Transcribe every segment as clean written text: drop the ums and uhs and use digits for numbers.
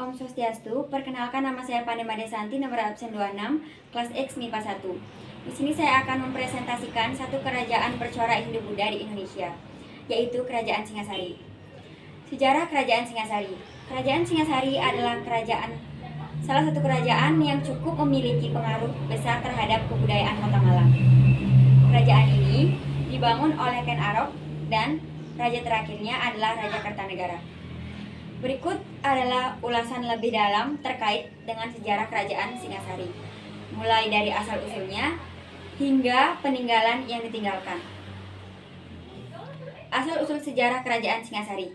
Om Swastiastu, perkenalkan nama saya Pandema Desanti, nomor absen 26, kelas X MIPA 1. Di sini saya akan mempresentasikan satu kerajaan bercorak Hindu-Buddha di Indonesia, yaitu Kerajaan Singasari. Sejarah Kerajaan Singasari. Kerajaan Singasari adalah salah satu kerajaan yang cukup memiliki pengaruh besar terhadap kebudayaan Kota Malang. Kerajaan ini dibangun oleh Ken Arok dan raja terakhirnya adalah Raja Kertanegara. Berikut adalah ulasan lebih dalam terkait dengan sejarah Kerajaan Singasari, mulai dari asal-usulnya hingga peninggalan yang ditinggalkan. Asal-usul sejarah Kerajaan Singasari.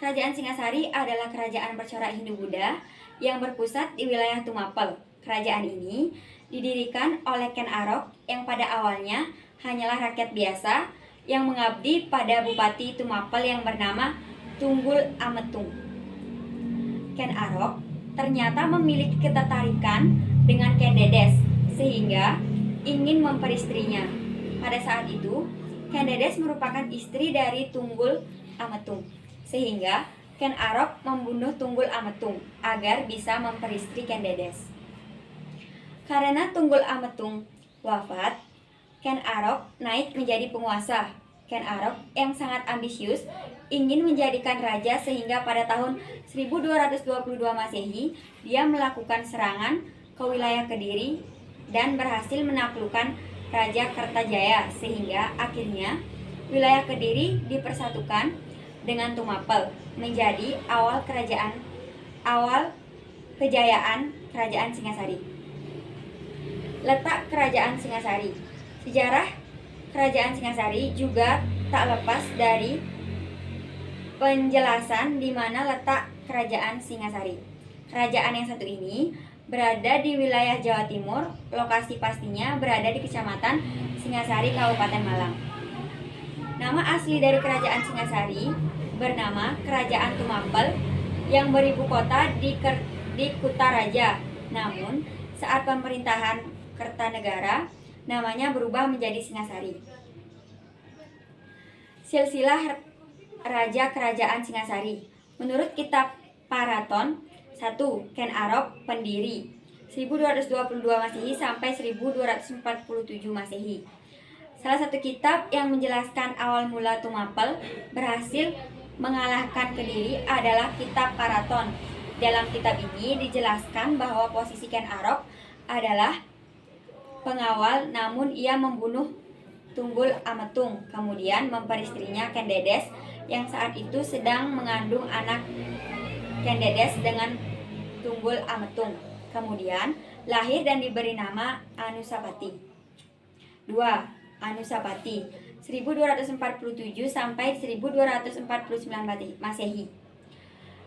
Kerajaan Singasari adalah kerajaan bercorak Hindu-Buddha yang berpusat di wilayah Tumapel. Kerajaan ini didirikan oleh Ken Arok yang pada awalnya hanyalah rakyat biasa yang mengabdi pada Bupati Tumapel yang bernama Tunggul Ametung. Ken Arok ternyata memiliki ketertarikan dengan Ken Dedes sehingga ingin memperistrinya. Pada saat itu, Ken Dedes merupakan istri dari Tunggul Ametung, sehingga Ken Arok membunuh Tunggul Ametung agar bisa memperistri Ken Dedes. Karena Tunggul Ametung wafat, Ken Arok naik menjadi penguasa. Ken Arok yang sangat ambisius ingin menjadikan raja sehingga pada tahun 1222 Masehi dia melakukan serangan ke wilayah Kediri dan berhasil menaklukkan Raja Kertajaya sehingga akhirnya wilayah Kediri dipersatukan dengan Tumapel menjadi awal kejayaan Kerajaan Singasari. Letak Kerajaan Singasari. Sejarah Kerajaan Singasari juga tak lepas dari penjelasan di mana letak Kerajaan Singasari. Kerajaan yang satu ini berada di wilayah Jawa Timur, lokasi pastinya berada di Kecamatan Singasari, Kabupaten Malang. Nama asli dari Kerajaan Singasari bernama Kerajaan Tumapel yang beribu kota di Kutaraja. Namun, saat pemerintahan Kertanegara, namanya berubah menjadi Singasari. Silsilah Raja Kerajaan Singasari. Menurut kitab Paraton 1. Ken Arok, pendiri 1222 Masehi sampai 1247 Masehi. Salah satu kitab yang menjelaskan awal mula Tumapel berhasil mengalahkan Kediri adalah kitab Paraton. Dalam kitab ini dijelaskan bahwa posisi Ken Arok adalah pengawal, namun ia membunuh Tunggul Ametung, kemudian memperistrinya Ken Dedes yang saat itu sedang mengandung anak Ken Dedes dengan Tunggul Ametung. Kemudian lahir dan diberi nama Anusapati. 2. Anusapati 1247 sampai 1249 Masehi.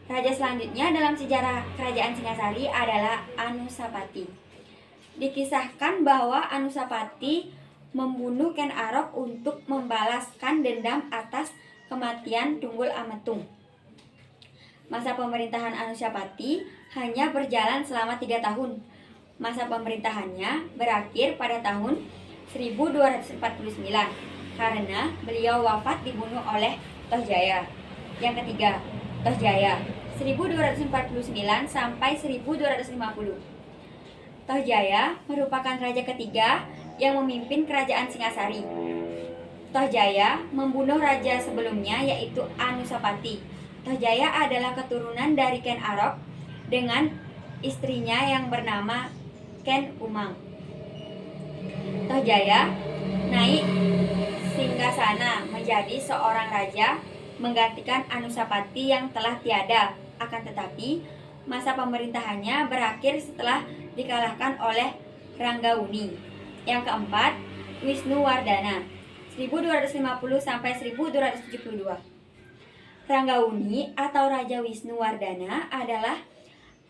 Raja selanjutnya dalam sejarah Kerajaan Singasari adalah Anusapati. Dikisahkan bahwa Anusapati membunuh Ken Arok untuk membalaskan dendam atas kematian Tunggul Ametung. Masa pemerintahan Anusapati hanya berjalan selama 3 tahun. Masa pemerintahannya berakhir pada tahun 1249 karena beliau wafat dibunuh oleh Tohjaya. Yang ketiga, Tohjaya 1249 sampai 1250. Tohjaya merupakan raja ketiga yang memimpin Kerajaan Singasari. Tohjaya membunuh raja sebelumnya yaitu Anusapati. Tohjaya adalah keturunan dari Ken Arok dengan istrinya yang bernama Ken Umang. Tohjaya naik singgasana menjadi seorang raja menggantikan Anusapati yang telah tiada. Akan tetapi masa pemerintahannya berakhir setelah dikalahkan oleh Ranggawuni. Yang keempat, Wisnuwardana 1250 sampai 1272. Ranggawuni atau Raja Wisnuwardana adalah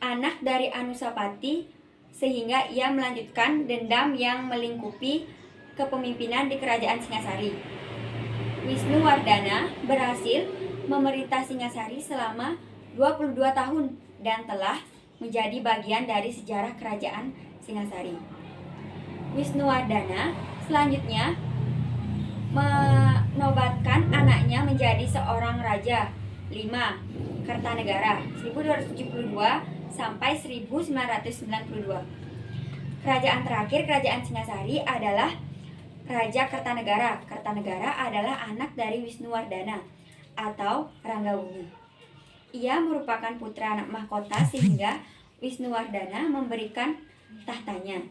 anak dari Anusapati sehingga ia melanjutkan dendam yang melingkupi kepemimpinan di Kerajaan Singasari. Wisnuwardana berhasil memerintah Singasari selama 22 tahun dan telah menjadi bagian dari sejarah Kerajaan Singasari. Wisnuwardana selanjutnya menobatkan anaknya menjadi seorang raja. 5. Kertanegara 1272 sampai 1992. Kerajaan terakhir Kerajaan Singasari adalah Raja Kertanegara. Kertanegara adalah anak dari Wisnuwardana atau Ranggabumi. Ia merupakan putra mahkota sehingga Wisnuwardana memberikan tahtanya.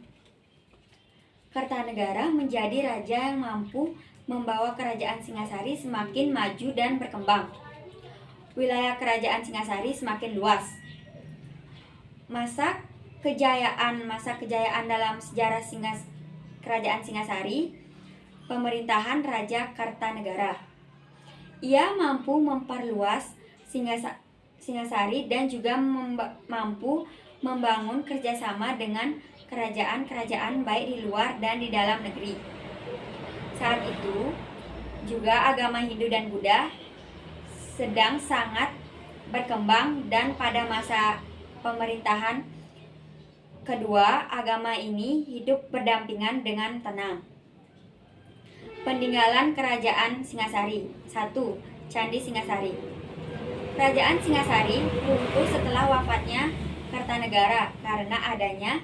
Kertanegara menjadi raja yang mampu membawa Kerajaan Singasari semakin maju dan berkembang. Wilayah Kerajaan Singasari semakin luas. Masa kejayaan dalam sejarah Kerajaan Singasari, pemerintahan Raja Kertanegara. Ia mampu memperluas Singasari dan juga mampu membangun kerjasama dengan kerajaan-kerajaan baik di luar dan di dalam negeri. Saat itu juga agama Hindu dan Buddha sedang sangat berkembang, dan pada masa pemerintahan kedua agama ini hidup berdampingan dengan tenang. Peninggalan Kerajaan Singasari. 1. Candi Singasari. Kerajaan Singasari runtuh setelah wafatnya Kertanegara karena adanya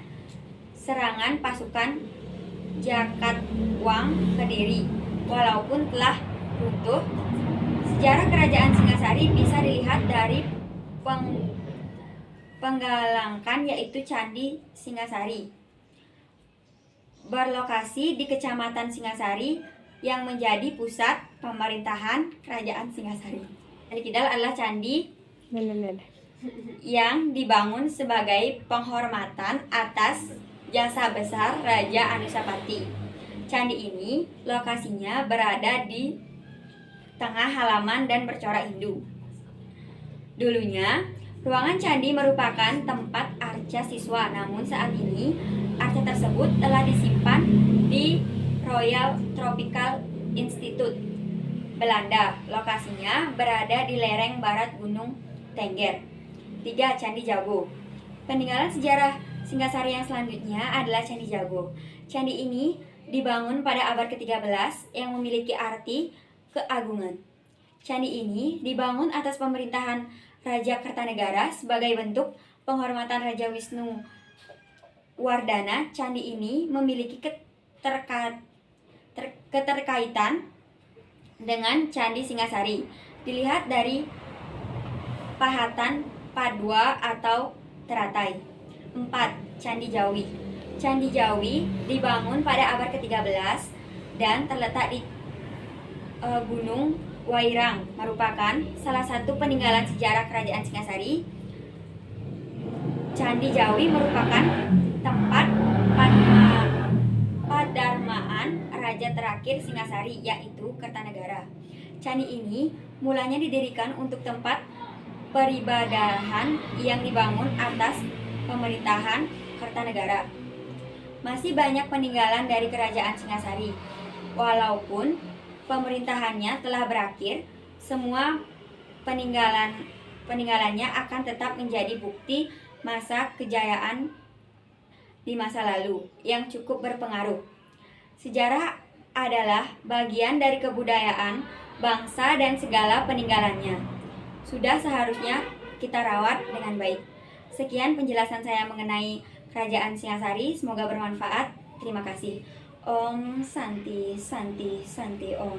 serangan pasukan Jakatwang Kediri. Walaupun telah runtuh, sejarah Kerajaan Singasari bisa dilihat dari penggalangkan, yaitu Candi Singasari. Berlokasi di Kecamatan Singasari yang menjadi pusat pemerintahan Kerajaan Singasari. Candi Kidal adalah candi yang dibangun sebagai penghormatan atas jasa besar Raja Anusapati. Candi ini lokasinya berada di tengah halaman dan bercorak Hindu. Dulunya, ruangan candi merupakan tempat arca siswa, namun saat ini arca tersebut telah disimpan di Royal Tropical Institute, Belanda. Lokasinya berada di lereng barat Gunung Tengger. 3. Candi Jago. Peninggalan sejarah Singasari yang selanjutnya adalah Candi Jago. Candi ini dibangun pada abad ke-13 yang memiliki arti keagungan. Candi ini dibangun atas pemerintahan Raja Kertanegara sebagai bentuk penghormatan Raja Wisnuwardana. Candi ini memiliki keterkaitan dengan Candi Singasari. Dilihat dari pahatan padua atau teratai. 4. Candi Jawi. Candi Jawi dibangun pada abad ke-13 dan terletak di Gunung Wairang, merupakan salah satu peninggalan sejarah Kerajaan Singasari. Candi Jawi merupakan tempat padarmaan raja terakhir Singasari, yaitu Kertanegara. Candi ini mulanya didirikan untuk tempat peribadahan yang dibangun atas pemerintahan Kertanegara. Masih banyak peninggalan dari Kerajaan Singasari. Walaupun pemerintahannya telah berakhir, semua peninggalannya akan tetap menjadi bukti masa kejayaan di masa lalu yang cukup berpengaruh. Sejarah adalah bagian dari kebudayaan bangsa dan segala peninggalannya sudah seharusnya kita rawat dengan baik. Sekian penjelasan saya mengenai Kerajaan Singasari, semoga bermanfaat. Terima kasih. Om Santi Santi Santi Om.